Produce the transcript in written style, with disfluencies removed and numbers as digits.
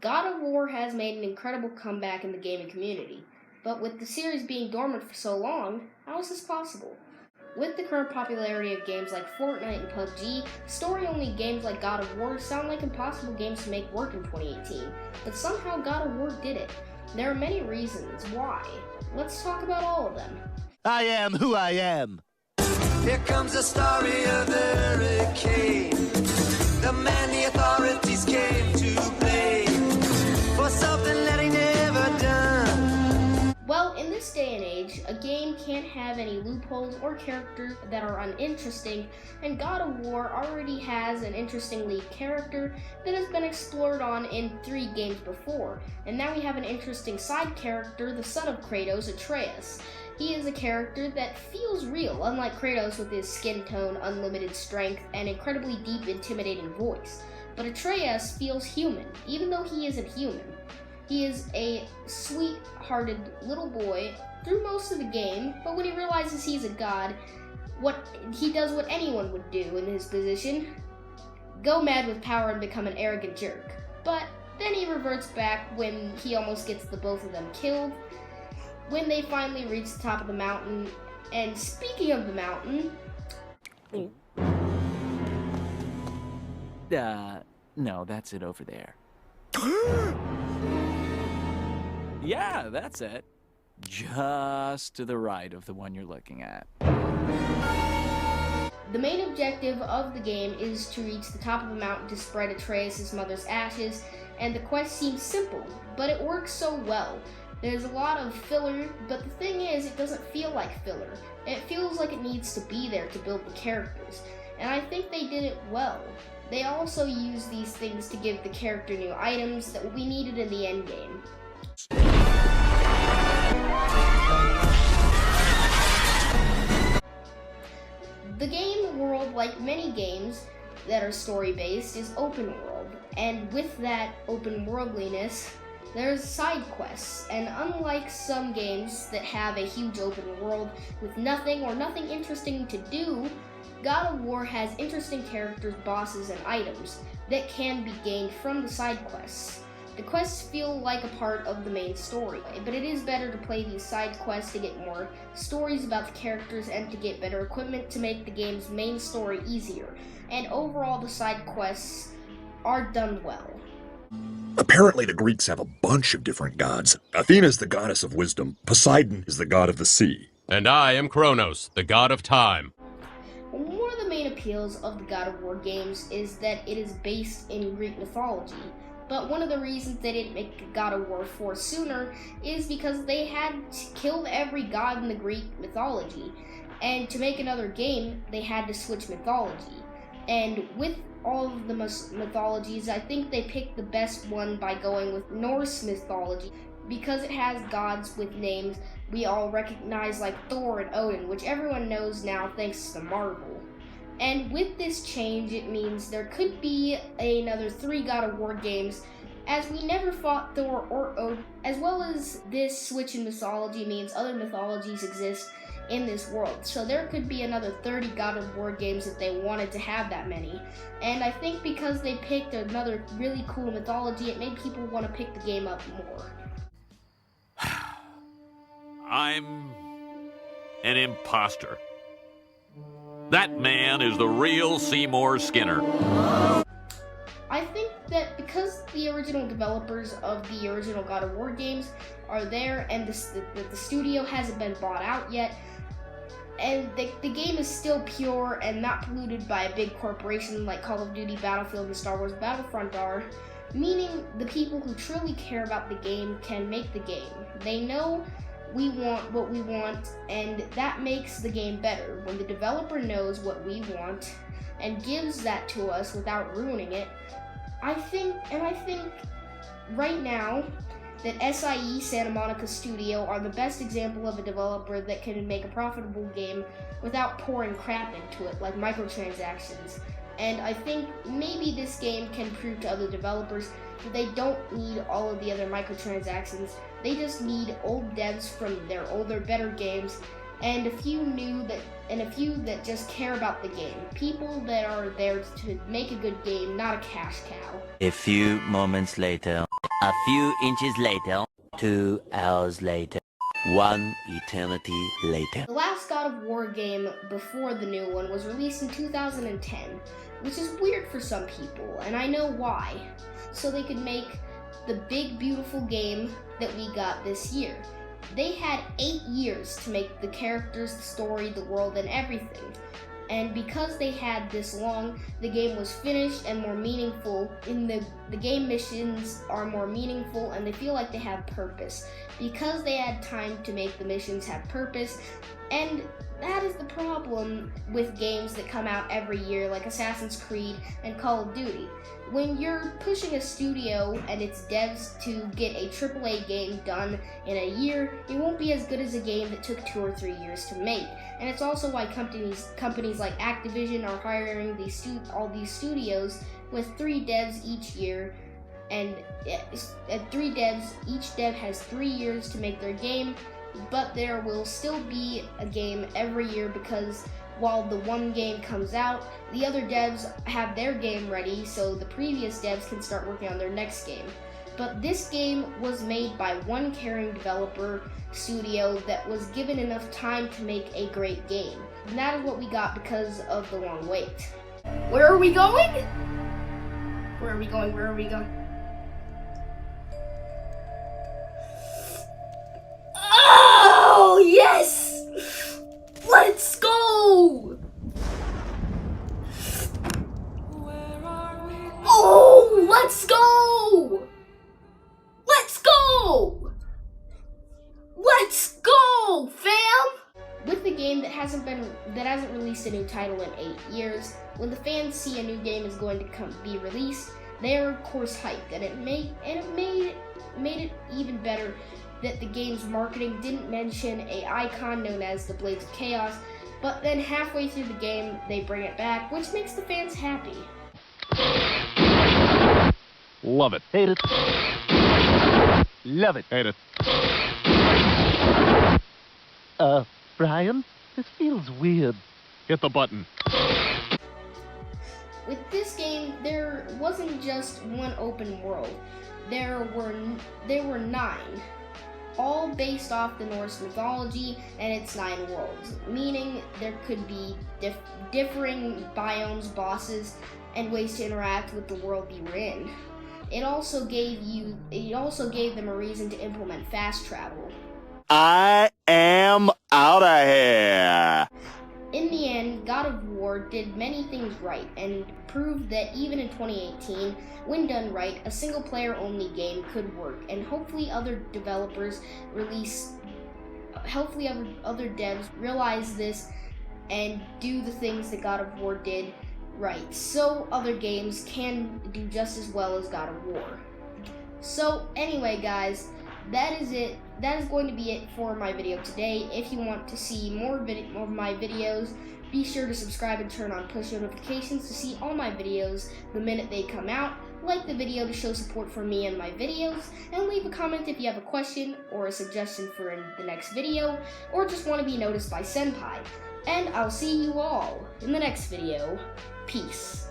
God of War has made an incredible comeback in the gaming community, but with the series being dormant for so long, how is this possible? With the current popularity of games like Fortnite and PUBG, story-only games like God of War sound like impossible games to make work in 2018, but somehow God of War did it. There are many reasons why. Let's talk about all of them. I am who I am. Here comes the story of the hurricane. The man the authorities came to blame for something that he never done. Well, in this day and age, a game can't have any loopholes or characters that are uninteresting, and God of War already has an interesting lead character that has been explored on in 3 games before, and now we have an interesting side character, the son of Kratos, Atreus. He is a character that feels real, unlike Kratos with his skin tone, unlimited strength, and incredibly deep, intimidating voice. But Atreus feels human, even though he isn't human. He is a sweet-hearted little boy through most of the game, but when he realizes he's a god, he does what anyone would do in his position: go mad with power and become an arrogant jerk. But then he reverts back when he almost gets the both of them killed, when they finally reach the top of the mountain. And speaking of the mountain... No, that's it over there. Yeah, that's it. Just to the right of the one you're looking at. The main objective of the game is to reach the top of the mountain to spread Atreus' mother's ashes, and the quest seems simple, but it works so well. There's a lot of filler, but the thing is, it doesn't feel like filler. It feels like it needs to be there to build the characters, and I think they did it well. They also use these things to give the character new items that will be needed in the endgame. The game world, like many games that are story-based, is open world, and with that open worldliness, there's side quests, and unlike some games that have a huge open world with nothing or nothing interesting to do, God of War has interesting characters, bosses, and items that can be gained from the side quests. The quests feel like a part of the main story, but it is better to play these side quests to get more stories about the characters and to get better equipment to make the game's main story easier. And overall, the side quests are done well. Apparently the Greeks have a bunch of different gods. Athena is the goddess of wisdom. Poseidon is the god of the sea. And I am Kronos, the god of time. One of the main appeals of the God of War games is that it is based in Greek mythology. But one of the reasons they didn't make God of War 4 sooner is because they had killed every god in the Greek mythology. And to make another game, they had to switch mythology. And with all of the mythologies, I think they picked the best one by going with Norse mythology, because it has gods with names we all recognize like Thor and Odin, which everyone knows now thanks to Marvel. And with this change, it means there could be another 3 God of War games, as we never fought Thor or Odin, as well as this switch in mythology means other mythologies exist in this world. So there could be another 30 God of War games if they wanted to have that many. And I think because they picked another really cool mythology, it made people want to pick the game up more. I'm an imposter. That man is the real Seymour Skinner. I think that because the original developers of the original God of War games are there, and the studio hasn't been bought out yet, and the game is still pure and not polluted by a big corporation like Call of Duty, Battlefield, and Star Wars Battlefront are, meaning the people who truly care about the game can make the game. They know we want what we want, and that makes the game better. When the developer knows what we want and gives that to us without ruining it, I think right now that SIE, Santa Monica Studio, are the best example of a developer that can make a profitable game without pouring crap into it, like microtransactions. And I think maybe this game can prove to other developers that they don't need all of the other microtransactions. They just need old devs from their older, better games, and a few that just care about the game. People that are there to make a good game, not a cash cow. A few moments later. A few inches later, 2 hours later, 1 eternity later. The last God of War game before the new one was released in 2010, which is weird for some people, and I know why. So they could make the big, beautiful game that we got this year. They had 8 years to make the characters, the story, the world, and everything. And because they had this long, the game was finished and more meaningful. The game missions are more meaningful and they feel like they have purpose. Because they had time to make the missions have purpose, and that is the problem with games that come out every year like Assassin's Creed and Call of Duty. When you're pushing a studio and its devs to get a AAA game done in a year, it won't be as good as a game that took 2 or 3 years to make. And it's also why companies like Activision are hiring all these studios with 3 devs each year, and at 3 devs, each dev has 3 years to make their game, but there will still be a game every year because while the one game comes out, the other devs have their game ready so the previous devs can start working on their next game. But this game was made by one caring developer studio that was given enough time to make a great game. And that is what we got because of the long wait. Where are we going? Where are we going? Where are we going? Oh, yes! Let's go! Oh, let's go! Let's go! Let's go, fam! With the game that hasn't released a new title in 8 years, when the fans see a new game is going to be released, they are of course hyped, and it made it even better that the game's marketing didn't mention an icon known as the Blades of Chaos, but then halfway through the game, they bring it back, which makes the fans happy. Love it. Hate it. Love it. Hate it. Brian, this feels weird. Hit the button. With this game, there wasn't just one open world. There were 9. All based off the Norse mythology and its 9 worlds, meaning there could be differing biomes, bosses, and ways to interact with the world you were in. It also gave them a reason to implement fast travel. I am out of here. In the end, God of War did many things right and proved that even in 2018, when done right, a single-player only game could work, and hopefully other devs realize this and do the things that God of War did right, so other games can do just as well as God of War. So anyway, guys, that is it. That is going to be it for my video today. If you want to see more of my videos, be sure to subscribe and turn on push notifications to see all my videos the minute they come out. Like the video to show support for me and my videos, and leave a comment if you have a question or a suggestion for the next video, or just want to be noticed by Senpai. And I'll see you all in the next video. Peace.